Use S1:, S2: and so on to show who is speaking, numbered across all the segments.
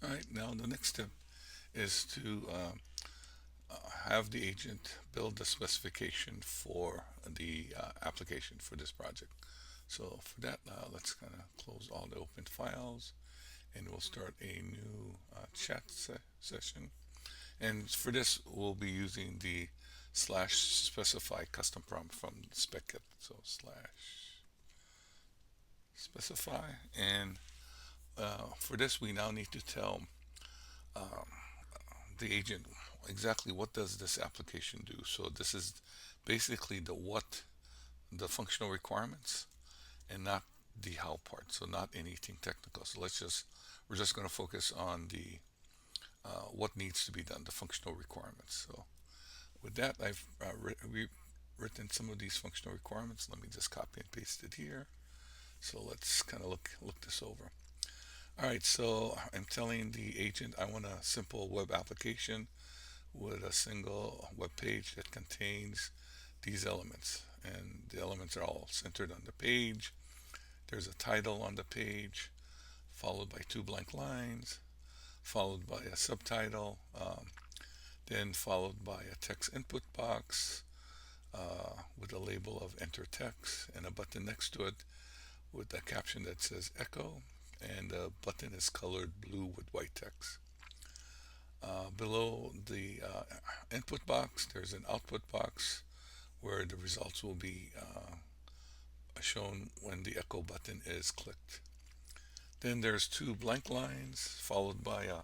S1: All right, now the next step is to have the agent build the specification for the application for this project. So for that, let's kind of close all the open files and we'll start a new chat session. And for this, we'll be using the slash specify custom prompt from spec-kit. So slash specify. And for this, we now need to tell um, the agent exactly what does this application do. So this is basically the functional requirements, and not the how part. So not anything technical. So we're just going to focus on the what needs to be done, the functional requirements. So with that, I've written some of these functional requirements. Let me just copy and paste it here. So let's kind of look this over. All right, so I'm telling the agent I want a simple web application with a single web page that contains these elements. And the elements are all centered on the page. There's a title on the page, followed by two blank lines, followed by a subtitle, then followed by a text input box with a label of enter text and a button next to it with a caption that says echo, and the button is colored blue with white text. Below the input box, there's an output box where the results will be shown when the echo button is clicked. Then there's two blank lines followed by a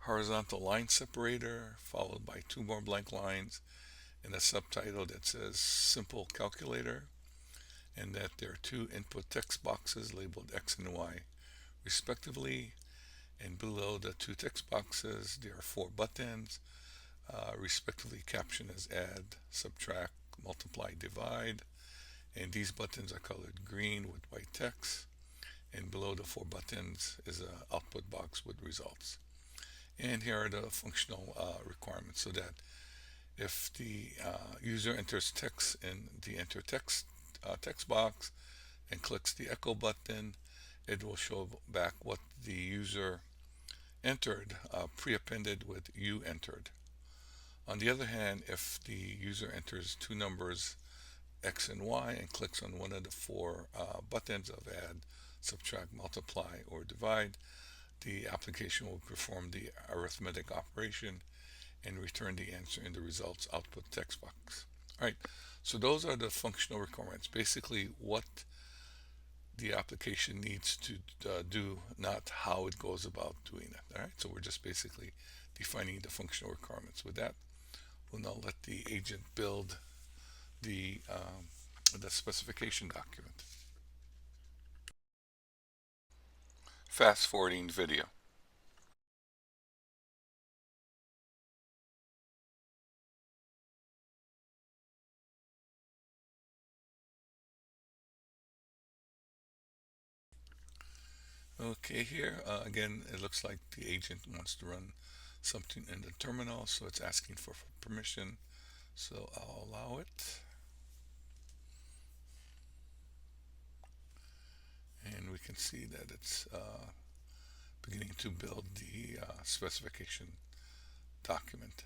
S1: horizontal line separator followed by two more blank lines and a subtitle that says simple calculator, and that there are two input text boxes labeled X and Y respectively. And below the two text boxes there are four buttons, respectively captioned as add, subtract, multiply, divide, and these buttons are colored green with white text. And below the four buttons is an output box with results. And here are the functional requirements, so that if the user enters text in the enter text box and clicks the echo button, it will show back what the user entered, pre-appended with you entered. On the other hand, if the user enters two numbers X and Y and clicks on one of the four buttons of add, subtract, multiply, or divide, the application will perform the arithmetic operation and return the answer in the results output text box. All right, so those are the functional requirements, basically what the application needs to do, not how it goes about doing it. All right, so we're just basically defining the functional requirements. With that, we'll now let the agent build the specification document. Fast forwarding video. Okay, here again, it looks like the agent wants to run something in the terminal, so it's asking for permission. So I'll allow it, and we can see that it's beginning to build the specification document.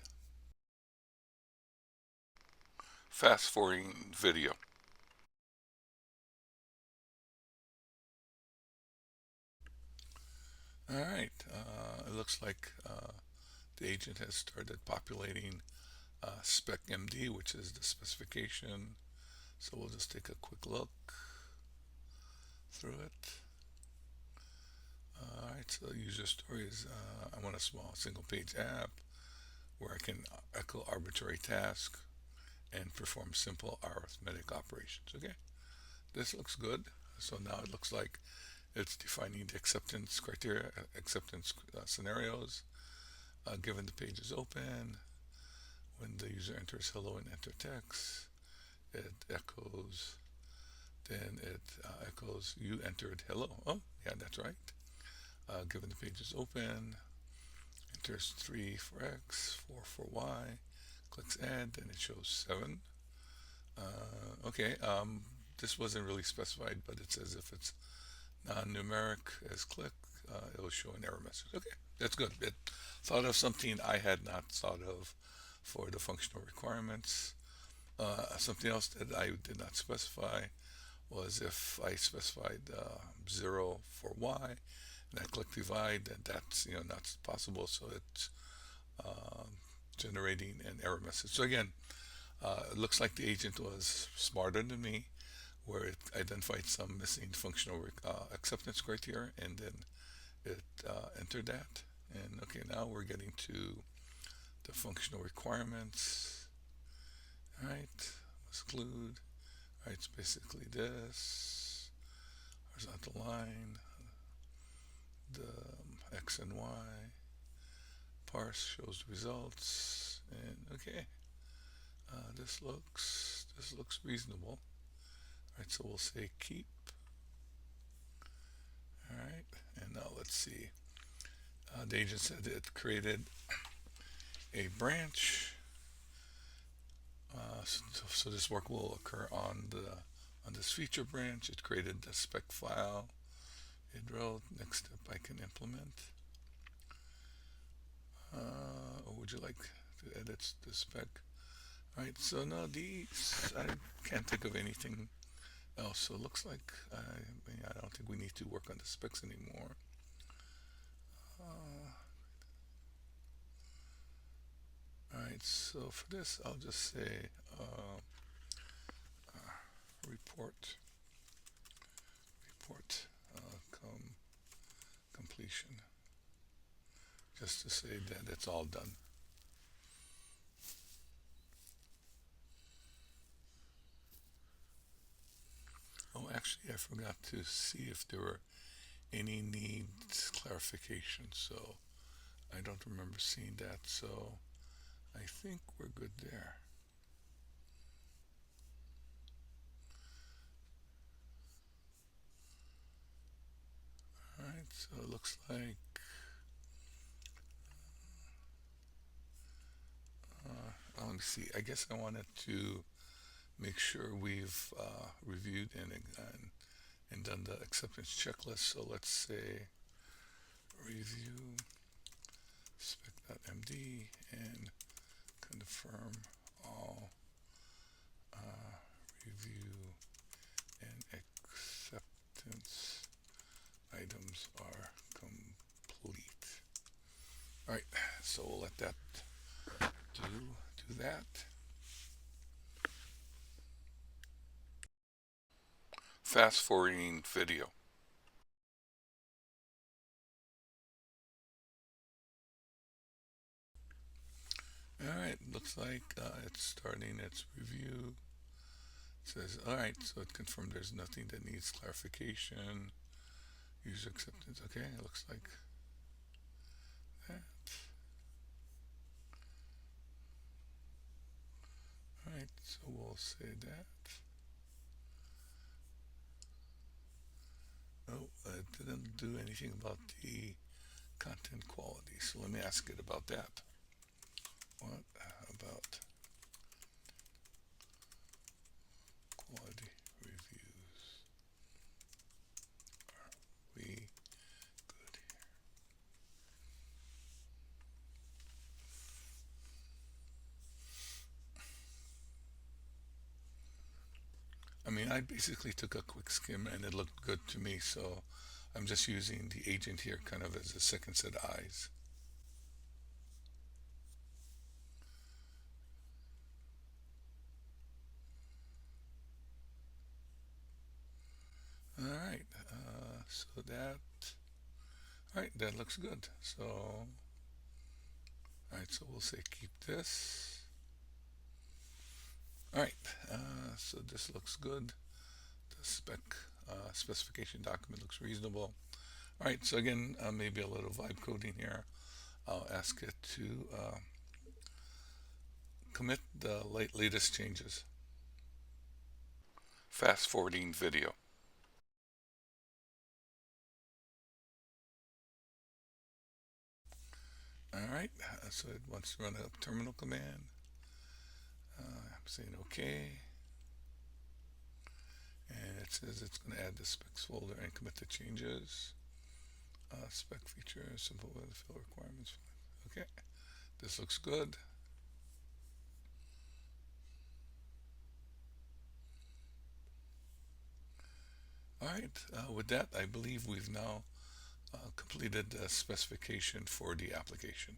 S1: Fast forwarding video. All right, it looks like the agent has started populating spec-md, which is the specification. So we'll just take a quick look through it. All right, so user story is I want a small single page app where I can echo arbitrary task and perform simple arithmetic operations. Okay, this looks good. So now it looks like it's defining the acceptance criteria, acceptance scenarios. Given the page is open, when the user enters hello and enter text, it echoes, then it echoes you entered hello. Oh, yeah, that's right. Given the page is open, enters 3 for X, 4 for Y, clicks add, and it shows 7. Okay, this wasn't really specified, but it says if it's non-numeric as click, it will show an error message. Okay, That's good. It thought of something I had not thought of for the functional requirements. Something else that I did not specify was if I specified 0 for y and I click divide, then that's not possible. So it's uh, generating an error message. So again, it looks like the agent was smarter than me, where it identified some missing functional acceptance criteria, and then it entered that. And okay, now we're getting to the functional requirements. All right, exclude. All right, it's basically this horizontal line, the x and y. Parse shows the results, and okay, this looks reasonable. All right, so we'll say keep. All right, and now let's see. The agent said it created a branch. So this work will occur on this feature branch. It created the spec file. It wrote next step I can implement. Or would you like to edit the spec? All right. So now these I can't think of anything else. So it looks like I don't think we need to work on the specs anymore. All right. So for this, I'll just say report completion, just to say that it's all done. Oh, actually, I forgot to see if there were any needs clarification, so I don't remember seeing that, so I think we're good there. All right, so it looks like let me see. I guess I wanted to make sure we've reviewed and done the acceptance checklist. So let's say review spec.md and confirm all review and acceptance items are complete. All right, so we'll let that do that. Fast forwarding video. All right, looks like it's starting its review. It says, all right, so it confirmed there's nothing that needs clarification. User acceptance, okay, it looks like that. All right, so we'll say that. Oh, it didn't do anything about the content quality, so let me ask it about that. What about quality reviews? Are we good here? I mean, I basically took a quick skim and it looked good to me, so I'm just using the agent here kind of as a second set of eyes. All right, so that, all right, that looks good. So, all right, so we'll say keep this. All right, so this looks good. The specification document looks reasonable. All right, so again, maybe a little vibe coding here. I'll ask it to commit the latest changes. Fast forwarding video. All right, so it wants to run a terminal command. I'm saying OK. And it says it's going to add the specs folder and commit the changes. Spec feature, simple way to fill requirements. Okay, this looks good. All right, with that, I believe we've now completed the specification for the application.